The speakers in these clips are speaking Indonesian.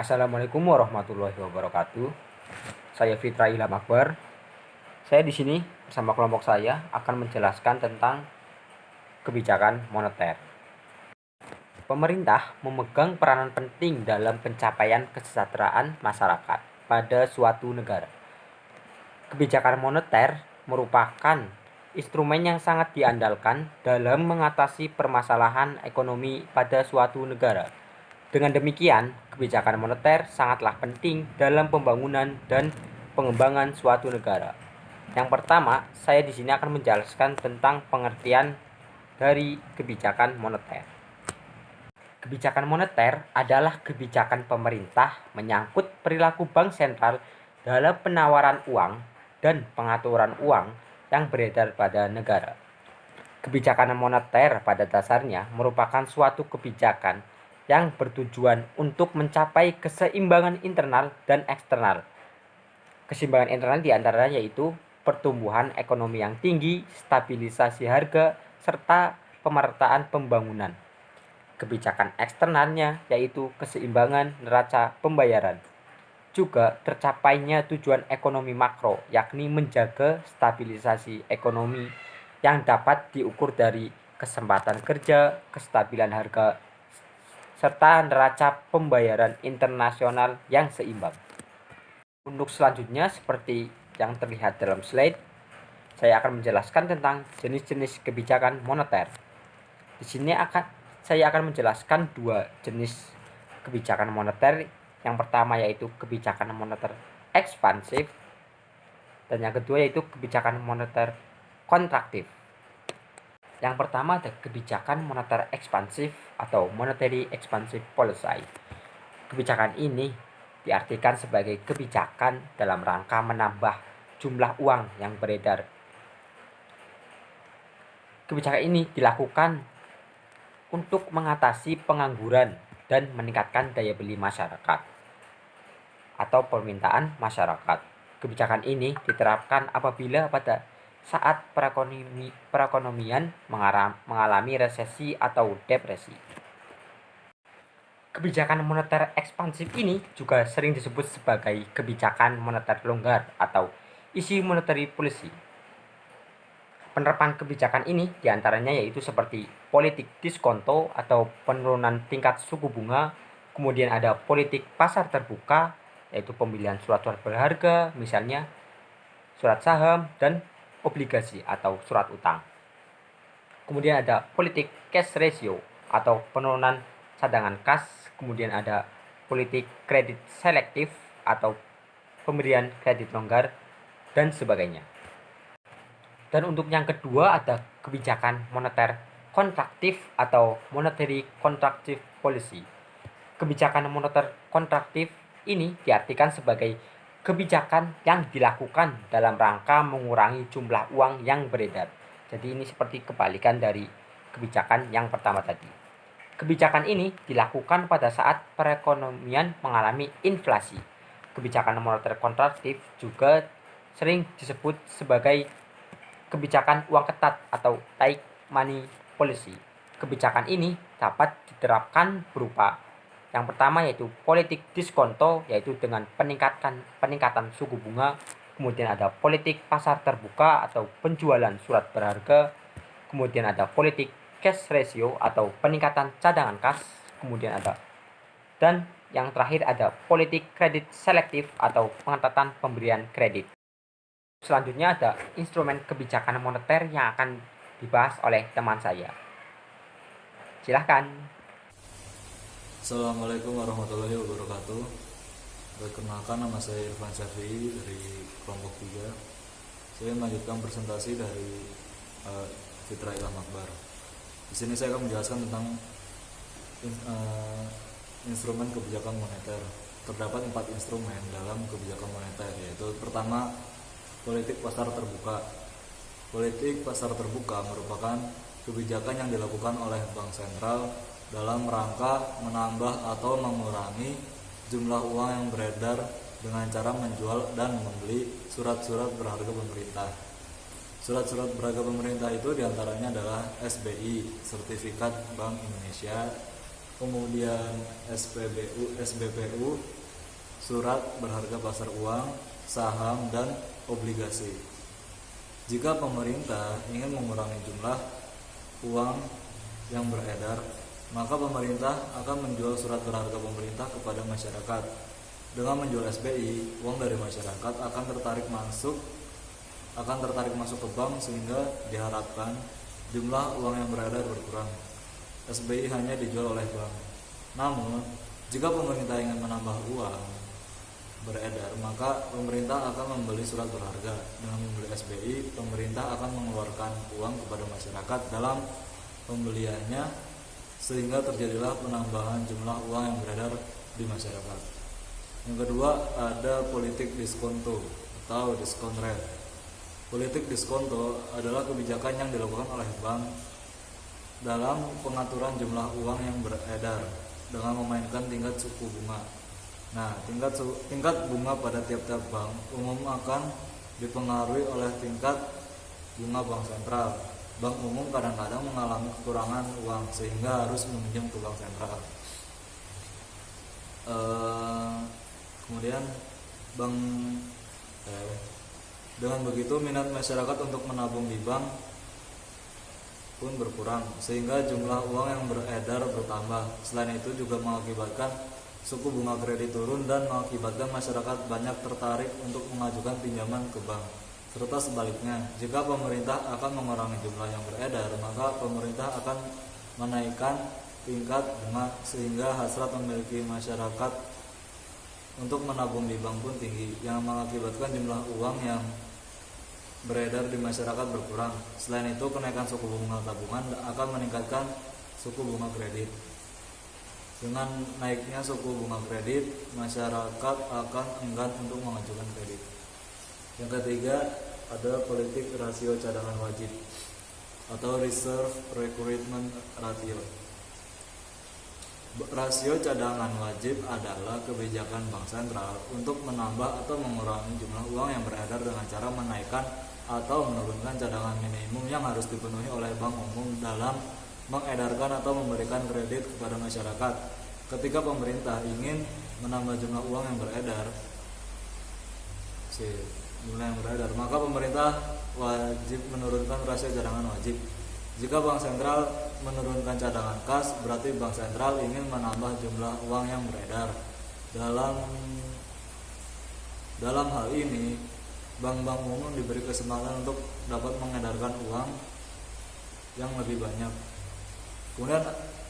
Assalamualaikum warahmatullahi wabarakatuh. Saya Fitra Ilham Akbar. Saya di sini bersama kelompok saya akan menjelaskan tentang kebijakan moneter. Pemerintah memegang peranan penting dalam pencapaian kesejahteraan masyarakat pada suatu negara. Kebijakan moneter merupakan instrumen yang sangat diandalkan dalam mengatasi permasalahan ekonomi pada suatu negara. Dengan demikian, kebijakan moneter sangatlah penting dalam pembangunan dan pengembangan suatu negara. Yang pertama, saya di sini akan menjelaskan tentang pengertian dari kebijakan moneter. Kebijakan moneter adalah kebijakan pemerintah menyangkut perilaku bank sentral dalam penawaran uang dan pengaturan uang yang beredar pada negara. Kebijakan moneter pada dasarnya merupakan suatu kebijakan yang bertujuan untuk mencapai keseimbangan internal dan eksternal. Keseimbangan internal diantaranya yaitu pertumbuhan ekonomi yang tinggi, stabilisasi harga, serta pemerataan pembangunan. Kebijakan eksternalnya yaitu keseimbangan neraca pembayaran. Juga tercapainya tujuan ekonomi makro, yakni menjaga stabilisasi ekonomi yang dapat diukur dari kesempatan kerja, kestabilan harga, serta neraca pembayaran internasional yang seimbang. Untuk selanjutnya, seperti yang terlihat dalam slide, saya akan menjelaskan tentang jenis-jenis kebijakan moneter. Di sini saya akan menjelaskan dua jenis kebijakan moneter. Yang pertama yaitu kebijakan moneter ekspansif, dan yang kedua yaitu kebijakan moneter kontraktif. Yang pertama ada kebijakan moneter ekspansif atau monetary expansive policy. Kebijakan ini diartikan sebagai kebijakan dalam rangka menambah jumlah uang yang beredar. Kebijakan ini dilakukan untuk mengatasi pengangguran dan meningkatkan daya beli masyarakat atau permintaan masyarakat. Kebijakan ini diterapkan apabila pada saat perekonomian mengalami resesi atau depresi. Kebijakan moneter ekspansif ini juga sering disebut sebagai kebijakan moneter longgar atau easy monetary policy. Penerapan kebijakan ini diantaranya yaitu seperti politik diskonto atau penurunan tingkat suku bunga, kemudian ada politik pasar terbuka, yaitu pembelian surat-surat berharga, misalnya surat saham dan obligasi atau surat utang. Kemudian ada politik cash ratio atau penurunan cadangan kas, kemudian ada politik kredit selektif atau pemberian kredit longgar dan sebagainya. Dan untuk yang kedua ada kebijakan moneter kontraktif atau monetary contractive policy. Kebijakan moneter kontraktif ini diartikan sebagai kebijakan yang dilakukan dalam rangka mengurangi jumlah uang yang beredar. Jadi ini seperti kebalikan dari kebijakan yang pertama tadi. Kebijakan ini dilakukan pada saat perekonomian mengalami inflasi. Kebijakan moneter kontraktif juga sering disebut sebagai kebijakan uang ketat atau tight money policy. Kebijakan ini dapat diterapkan berupa yang pertama yaitu politik diskonto, yaitu dengan peningkatan suku bunga. Kemudian ada politik pasar terbuka atau penjualan surat berharga. Kemudian ada politik cash ratio atau peningkatan cadangan kas. Kemudian ada dan yang terakhir ada politik kredit selektif atau pengetatan pemberian kredit. Selanjutnya ada instrumen kebijakan moneter yang akan dibahas oleh teman saya. Silahkan. Assalamualaikum warahmatullahi wabarakatuh. Perkenalkan, nama saya Irfan Syafi'i dari kelompok 3. Saya melanjutkan presentasi dari Fitra Ilham Akbar. Di sini saya akan menjelaskan tentang instrumen kebijakan moneter. Terdapat 4 instrumen dalam kebijakan moneter, yaitu pertama, politik pasar terbuka. Politik pasar terbuka merupakan kebijakan yang dilakukan oleh bank sentral dalam rangka menambah atau mengurangi jumlah uang yang beredar dengan cara menjual dan membeli surat-surat berharga pemerintah. Surat-surat berharga pemerintah itu diantaranya adalah SBI, Sertifikat Bank Indonesia, kemudian SPBU, SBPU, surat berharga pasar uang, saham, dan obligasi. Jika pemerintah ingin mengurangi jumlah uang yang beredar, maka pemerintah akan menjual surat berharga pemerintah kepada masyarakat. Dengan menjual SBI, uang dari masyarakat akan tertarik masuk ke bank sehingga diharapkan jumlah uang yang beredar berkurang. SBI hanya dijual oleh bank. Namun, jika pemerintah ingin menambah uang beredar, maka pemerintah akan membeli surat berharga. Dengan membeli SBI, pemerintah akan mengeluarkan uang kepada masyarakat dalam pembeliannya, sehingga terjadilah penambahan jumlah uang yang beredar di masyarakat. Yang kedua, ada politik diskonto atau discount rate. Politik diskonto adalah kebijakan yang dilakukan oleh bank dalam pengaturan jumlah uang yang beredar dengan memainkan tingkat suku bunga. Nah, tingkat bunga pada tiap-tiap bank umum akan dipengaruhi oleh tingkat bunga bank sentral. Bank umum kadang-kadang mengalami kekurangan uang sehingga harus meminjam ke bank sentral. Kemudian dengan begitu minat masyarakat untuk menabung di bank pun berkurang sehingga jumlah uang yang beredar bertambah. Selain itu juga mengakibatkan suku bunga kredit turun dan mengakibatkan masyarakat banyak tertarik untuk mengajukan pinjaman ke bank. Serta sebaliknya, jika pemerintah akan mengurangi jumlah yang beredar, maka pemerintah akan menaikkan tingkat bunga sehingga hasrat memiliki masyarakat untuk menabung di bank pun tinggi, yang mengakibatkan jumlah uang yang beredar di masyarakat berkurang. Selain itu, kenaikan suku bunga tabungan akan meningkatkan suku bunga kredit. Dengan naiknya suku bunga kredit, masyarakat akan enggan untuk mengajukan kredit. Yang ketiga, ada politik rasio cadangan wajib atau reserve requirement ratio. Rasio cadangan wajib adalah kebijakan bank sentral untuk menambah atau mengurangi jumlah uang yang beredar dengan cara menaikkan atau menurunkan cadangan minimum yang harus dipenuhi oleh bank umum dalam mengedarkan atau memberikan kredit kepada masyarakat. Ketika pemerintah ingin menambah jumlah uang yang beredar, maka pemerintah wajib menurunkan rasio cadangan wajib. Jika bank sentral menurunkan cadangan kas, berarti bank sentral ingin menambah jumlah uang yang beredar. Dalam hal ini, bank-bank umum diberi kesempatan untuk dapat mengedarkan uang yang lebih banyak. Kemudian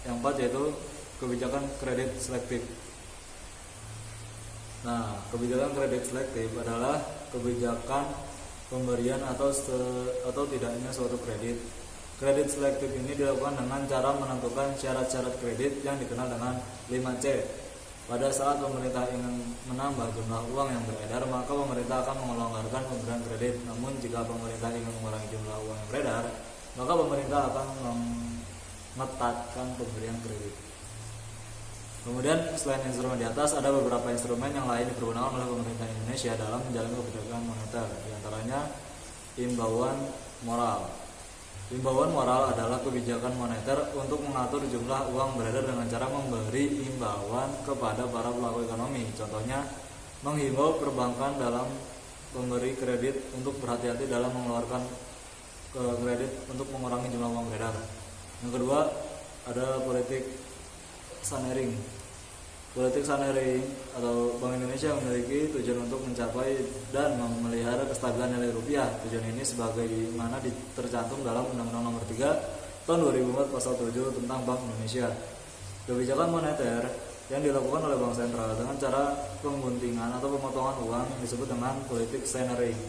yang keempat yaitu kebijakan kredit selektif. Nah, kebijakan kredit selektif adalah kebijakan pemberian atau tidaknya suatu kredit. Kredit selektif ini dilakukan dengan cara menentukan syarat-syarat kredit yang dikenal dengan 5C. Pada saat pemerintah ingin menambah jumlah uang yang beredar, maka pemerintah akan melonggarkan pemberian kredit. Namun jika pemerintah ingin mengurangi jumlah uang yang beredar, maka pemerintah akan mengetatkan pemberian kredit. Kemudian selain instrumen di atas, ada beberapa instrumen yang lain dipergunakan oleh pemerintah Indonesia dalam menjalankan kebijakan moneter. Di antaranya imbauan moral. Imbauan moral adalah kebijakan moneter untuk mengatur jumlah uang beredar dengan cara memberi imbauan kepada para pelaku ekonomi. Contohnya, menghimbau perbankan dalam memberi kredit untuk berhati-hati dalam mengeluarkan kredit untuk mengurangi jumlah uang beredar. Yang kedua, ada politik Sunering. Politik Sunering atau Bank Indonesia memiliki tujuan untuk mencapai dan memelihara kestabilan nilai rupiah. Tujuan ini sebagaimana tercantum dalam Undang-Undang Nomor 3 Tahun 2004 Pasal 7 tentang Bank Indonesia. Kebijakan moneter yang dilakukan oleh Bank Sentral dengan cara pengguntingan atau pemotongan uang disebut dengan politik Sunering.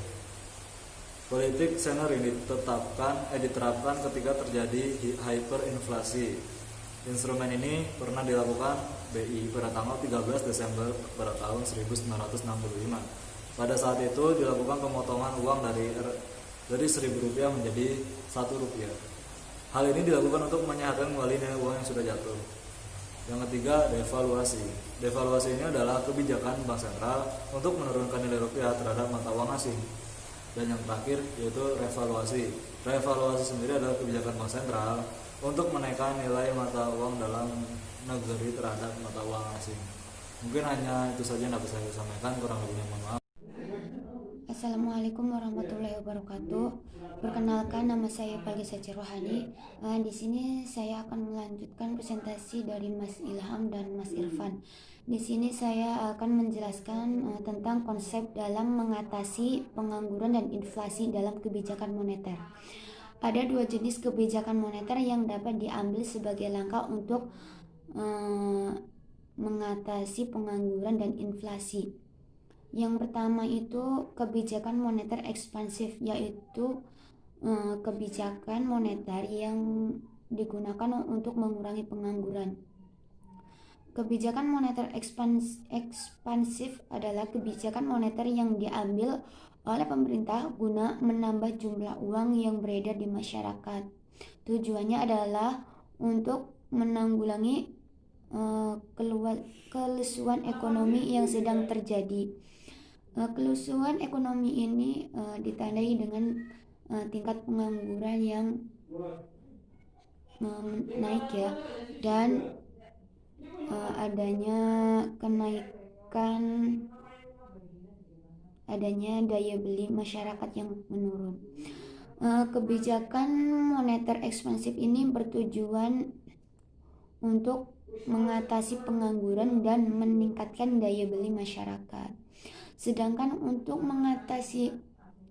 Politik Sunering diterapkan ketika terjadi hyperinflasi. Instrumen ini pernah dilakukan BI pada tanggal 13 Desember pada tahun 1965. Pada saat itu dilakukan pemotongan uang dari Rp1.000 menjadi Rp1. Hal ini dilakukan untuk menyehatkan kembali nilai uang yang sudah jatuh. Yang ketiga, devaluasi. Devaluasi ini adalah kebijakan bank sentral untuk menurunkan nilai rupiah terhadap mata uang asing. Dan yang terakhir yaitu revaluasi. Revaluasi sendiri adalah kebijakan bank sentral untuk menaikkan nilai mata uang dalam negeri terhadap mata uang asing. Mungkin hanya itu saja yang dapat saya sampaikan, kurang lebihnya mohon maaf. Assalamualaikum warahmatullahi wabarakatuh. Perkenalkan, nama saya Falisa Rohani. Di sini saya akan melanjutkan presentasi dari Mas Ilham dan Mas Irfan. Di sini saya akan menjelaskan tentang konsep dalam mengatasi pengangguran dan inflasi dalam kebijakan moneter. Ada dua jenis kebijakan moneter yang dapat diambil sebagai langkah untuk mengatasi pengangguran dan inflasi. Yang pertama itu kebijakan moneter ekspansif, yaitu kebijakan moneter yang digunakan untuk mengurangi pengangguran. Kebijakan moneter ekspansif adalah kebijakan moneter yang diambil oleh pemerintah guna menambah jumlah uang yang beredar di masyarakat. Tujuannya adalah untuk menanggulangi kelesuan ekonomi yang sedang terjadi. Kelusuan ekonomi ini ditandai dengan tingkat pengangguran yang naik ya, dan adanya daya beli masyarakat yang menurun. Kebijakan moneter ekspansif ini bertujuan untuk mengatasi pengangguran dan meningkatkan daya beli masyarakat. Sedangkan untuk mengatasi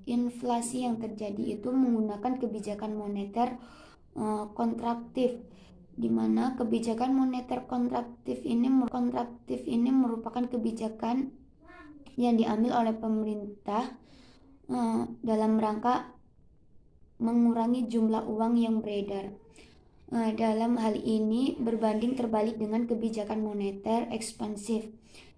inflasi yang terjadi itu menggunakan kebijakan moneter kontraktif, di mana kebijakan moneter kontraktif ini merupakan kebijakan yang diambil oleh pemerintah dalam rangka mengurangi jumlah uang yang beredar. Dalam hal ini berbanding terbalik dengan kebijakan moneter ekspansif,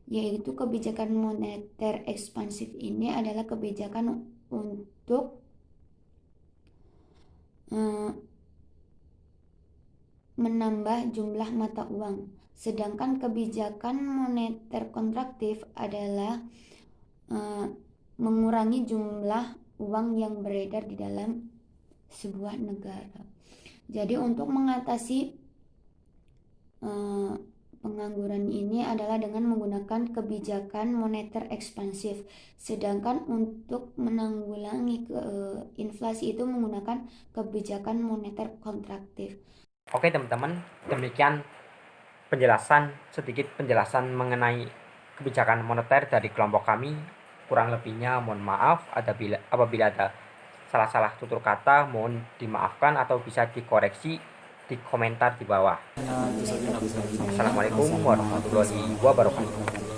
yaitu kebijakan moneter ekspansif ini adalah kebijakan untuk menambah jumlah mata uang, sedangkan kebijakan moneter kontraktif adalah mengurangi jumlah uang yang beredar di dalam sebuah negara. Jadi untuk mengatasi pengangguran ini adalah dengan menggunakan kebijakan moneter ekspansif, sedangkan untuk menanggulangi inflasi itu menggunakan kebijakan moneter kontraktif. Oke teman-teman, demikian sedikit penjelasan mengenai kebijakan moneter dari kelompok kami. Kurang lebihnya mohon maaf apabila ada salah-salah tutur kata, mohon dimaafkan atau bisa dikoreksi di komentar di bawah. Hanya itu saja yang dapat saya sampaikan. Assalamualaikum warahmatullahi wabarakatuh.